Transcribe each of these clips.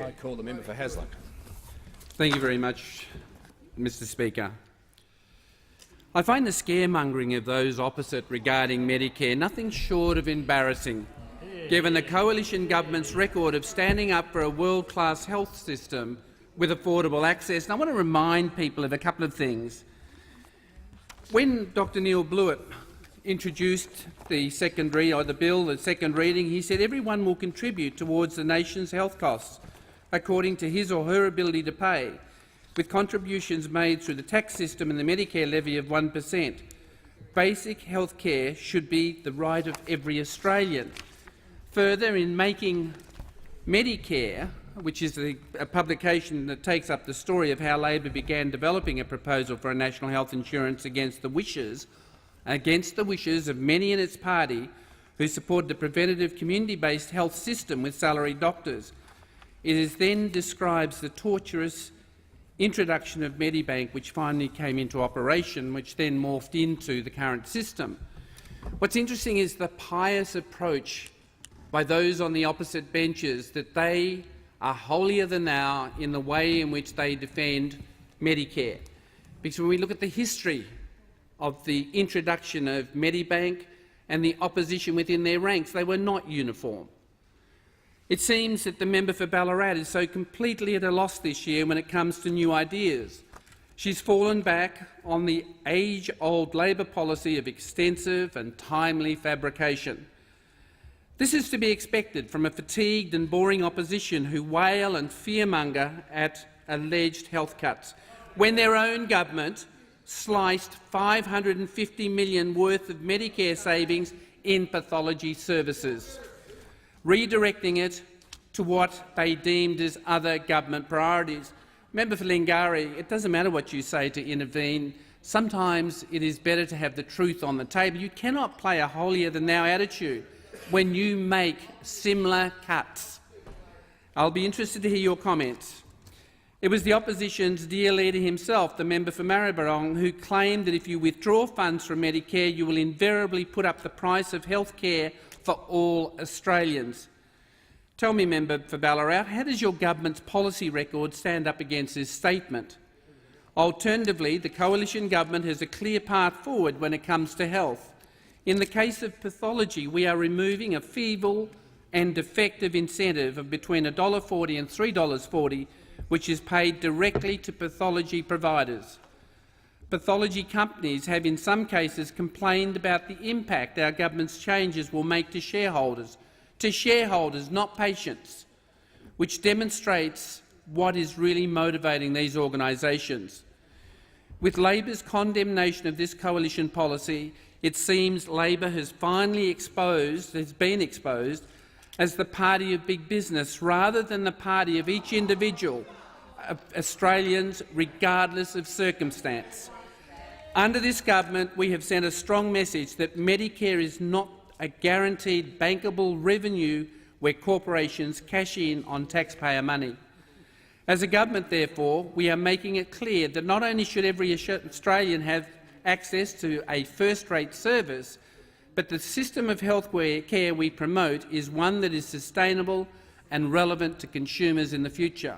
I call the member for Hasluck. Thank you very much, Mr Speaker. I find the scaremongering of those opposite regarding Medicare nothing short of embarrassing, given the coalition government's record of standing up for a world-class health system with affordable access. And I want to remind people of a couple of things. When Dr Neil Blewett introduced the second reading, he said everyone will contribute towards the nation's health costs according to his or her ability to pay, with contributions made through the tax system and the Medicare levy of 1%. Basic health care should be the right of every Australian. Further, in making Medicare, which is a publication that takes up the story of how Labor began developing a proposal for a national health insurance against the wishes of many in its party who supported a preventative community-based health system with salaried doctors. It then describes the torturous introduction of Medibank, which finally came into operation, which then morphed into the current system. What's interesting is the pious approach by those on the opposite benches, that they are holier than thou in the way in which they defend Medicare. Because when we look at the history of the introduction of Medibank and the opposition within their ranks, they were not uniform. It seems that the member for Ballarat is so completely at a loss this year when it comes to new ideas. She's fallen back on the age-old Labor policy of extensive and timely fabrication. This is to be expected from a fatigued and boring opposition who wail and fearmonger at alleged health cuts, when their own government sliced $550 million worth of Medicare savings in pathology services, redirecting it to what they deemed as other government priorities. Member for Lingari, it doesn't matter what you say to intervene. Sometimes it is better to have the truth on the table. You cannot play a holier-than-thou attitude when you make similar cuts. I'll be interested to hear your comments. It was the opposition's dear leader himself, the member for Maribyrnong, who claimed that if you withdraw funds from Medicare, you will invariably put up the price of health care for all Australians. Tell me, member for Ballarat, how does your government's policy record stand up against this statement? Alternatively, the coalition government has a clear path forward when it comes to health. In the case of pathology, we are removing a feeble and defective incentive of between $1.40 and $3.40, which is paid directly to pathology providers. Pathology companies have in some cases complained about the impact our government's changes will make to shareholders, not patients, which demonstrates what is really motivating these organisations. With Labor's condemnation of this coalition policy, it seems Labor has finally been exposed as the party of big business rather than the party of each individual of Australians, regardless of circumstance. Under this government, we have sent a strong message that Medicare is not a guaranteed bankable revenue where corporations cash in on taxpayer money. As a government, therefore, we are making it clear that not only should every Australian have access to a first-rate service, but the system of health care we promote is one that is sustainable and relevant to consumers in the future.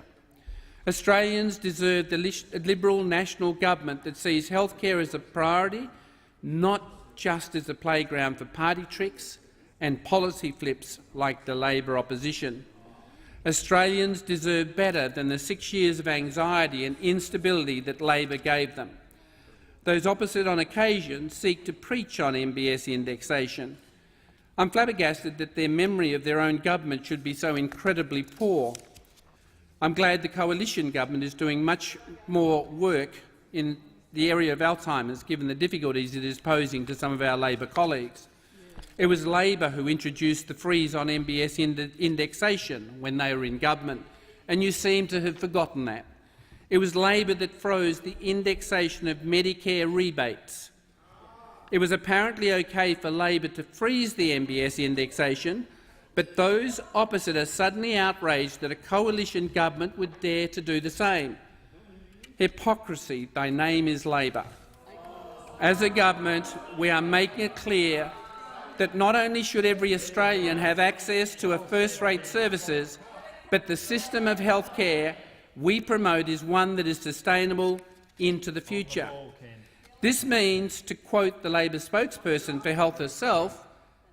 Australians deserve the Liberal national government that sees health care as a priority, not just as a playground for party tricks and policy flips like the Labor opposition. Australians deserve better than the 6 years of anxiety and instability that Labor gave them. Those opposite on occasion seek to preach on MBS indexation. I'm flabbergasted that their memory of their own government should be so incredibly poor. I'm glad the coalition government is doing much more work in the area of Alzheimer's, given the difficulties it is posing to some of our Labor colleagues. It was Labor who introduced the freeze on MBS indexation when they were in government, and you seem to have forgotten that. It was Labor that froze the indexation of Medicare rebates. It was apparently okay for Labor to freeze the MBS indexation, but those opposite are suddenly outraged that a coalition government would dare to do the same. Hypocrisy, thy name is Labor. As a government, we are making it clear that not only should every Australian have access to first-rate services, but the system of health care we promote is one that is sustainable into the future. This means, to quote the Labor spokesperson for Health herself,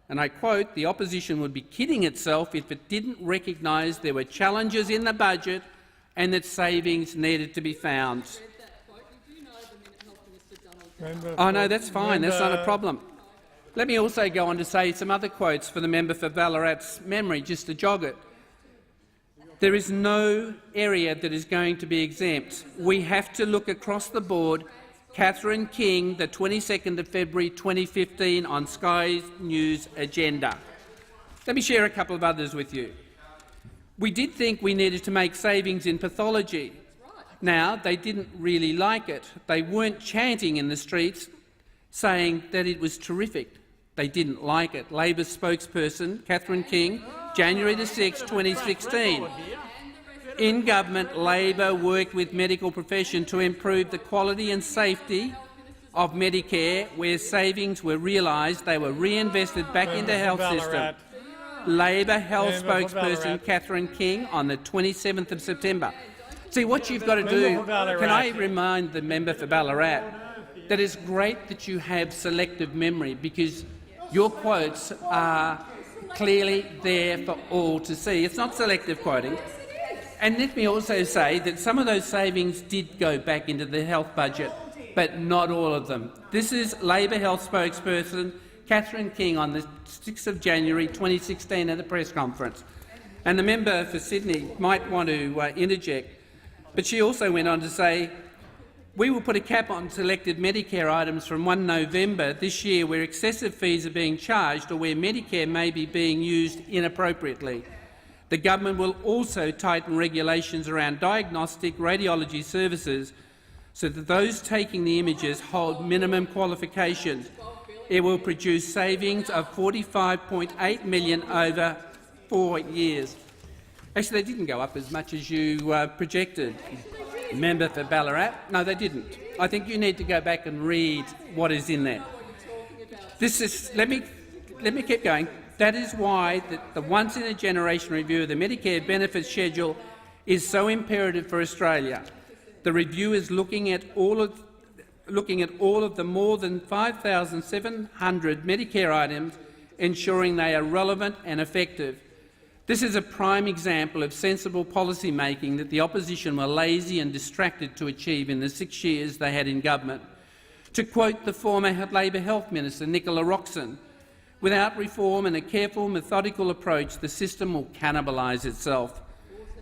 and I quote, "The opposition would be kidding itself if it didn't recognise there were challenges in the budget and that savings needed to be found." Oh no, that's fine. That's not a problem. Let me also go on to say some other quotes for the member for Ballarat's memory, just to jog it. There is no area that is going to be exempt. We have to look across the board. Catherine King, the 22nd of February 2015 on Sky News Agenda. Let me share a couple of others with you. We did think we needed to make savings in pathology. Now, they didn't really like it. They weren't chanting in the streets saying that it was terrific. They didn't like it. Labor spokesperson Catherine King, January the 6th, 2016. In government, Labor worked with medical profession to improve the quality and safety of Medicare. Where savings were realised, they were reinvested back into the health system. Labor health spokesperson Catherine King on the 27th of September. See, what you've got to do— can I remind the member for Ballarat that it's great that you have selective memory, because your quotes are clearly there for all to see. It's not selective quoting. And let me also say that some of those savings did go back into the health budget, but not all of them. This is Labor health spokesperson Catherine King on the 6th of January 2016 at the press conference. And the member for Sydney might want to interject, but she also went on to say, "We will put a cap on selected Medicare items from 1 November this year where excessive fees are being charged or where Medicare may be being used inappropriately. The government will also tighten regulations around diagnostic radiology services so that those taking the images hold minimum qualifications. It will produce savings of $45.8 million over 4 years." Actually, they didn't go up as much as you projected, member for Ballarat. No, they didn't. I think you need to go back and read what is in there. This is— let me keep going. That is why the once-in-a-generation review of the Medicare benefits schedule is so imperative for Australia. The review is looking at all of the more than 5,700 Medicare items, ensuring they are relevant and effective. This is a prime example of sensible policy making that the opposition were lazy and distracted to achieve in the 6 years they had in government. To quote the former Labor Health Minister, Nicola Roxon, "Without reform and a careful, methodical approach, the system will cannibalise itself,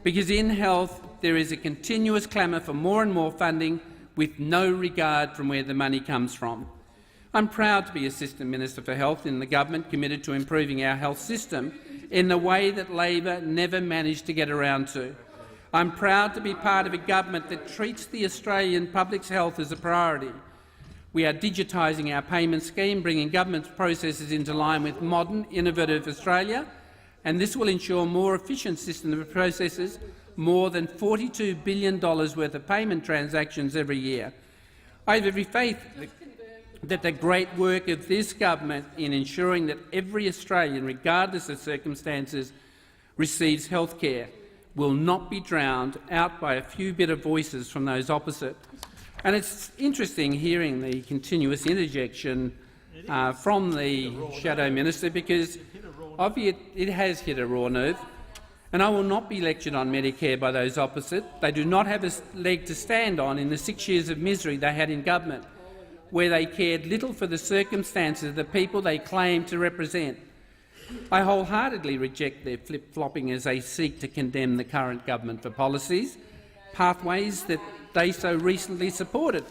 because in health there is a continuous clamour for more and more funding with no regard from where the money comes from." I'm proud to be Assistant Minister for Health in the government committed to improving our health system in the way that Labor never managed to get around to. I'm proud to be part of a government that treats the Australian public's health as a priority. We are digitising our payment scheme, bringing government processes into line with modern, innovative Australia, and this will ensure more efficient system of processes, more than $42 billion worth of payment transactions every year. I have every faith that the great work of this government in ensuring that every Australian, regardless of circumstances, receives health care will not be drowned out by a few bitter voices from those opposite. And it's interesting hearing the continuous interjection from the Shadow Minister, because it has hit a raw nerve. And I will not be lectured on Medicare by those opposite. They do not have a leg to stand on in the 6 years of misery they had in government, where they cared little for the circumstances of the people they claim to represent. I wholeheartedly reject their flip-flopping as they seek to condemn the current government for policies, pathways that they so recently supported.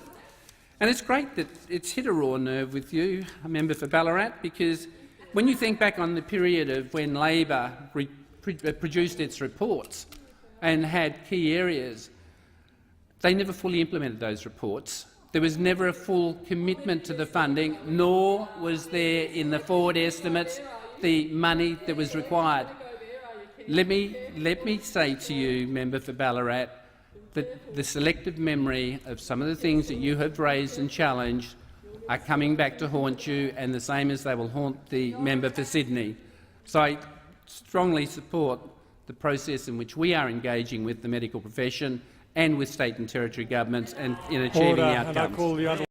And it's great that it's hit a raw nerve with you, a member for Ballarat, because when you think back on the period of when Labor produced its reports and had key areas, they never fully implemented those reports. There was never a full commitment to the funding, nor was there in the forward estimates the money that was required. Let me say to you, member for Ballarat, that the selective memory of some of the things that you have raised and challenged are coming back to haunt you, and the same as they will haunt the member for Sydney. So I strongly support the process in which we are engaging with the medical profession and with state and territory governments and in achieving outcomes.